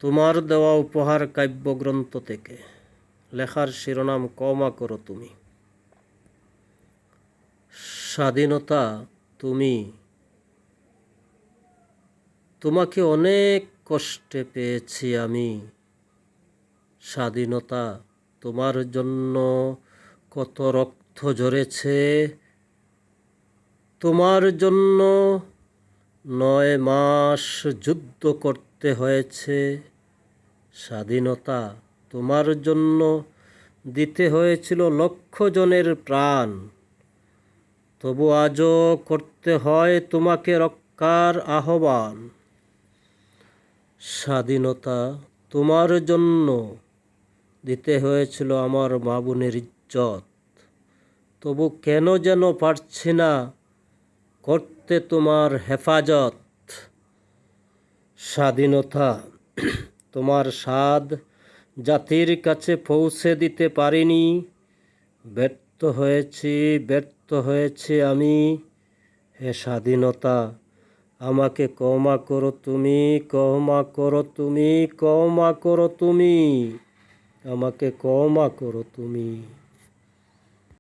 তোমার দেওয়া উপহার কাব্যগ্রন্থ থেকে। লেখার শিরোনাম কমা করো তুমি। স্বাধীনতা তুমি। তোমাকে অনেক কষ্টে পেয়েছি আমি। স্বাধীনতা তোমার জন্য কত রক্ত ঝরেছে। তোমার জন্য 9 মাস যুদ্ধ করতে হয়েছে। স্বাধীনতা তোমার জন্য দিতে হয়েছিল লক্ষ জনের প্রাণ। তবু আজও করতে হয় তোমাকে রক্ষার আহ্বান। স্বাধীনতা তোমার জন্য দিতে হয়েছিল আমার মা বোনের ইজ্জত। তবু কেন যেন পারছি না করতে তোমার হেফাজত। স্বাধীনতা তোমার স্বাদ জাতির কাছে পৌঁছে দিতে পারিনি। ব্যর্থ হয়েছি আমি। হে স্বাধীনতা, আমাকে ক্ষমা করো তুমি, ক্ষমা করো তুমি, ক্ষমা করো তুমি, আমাকে ক্ষমা করো তুমি।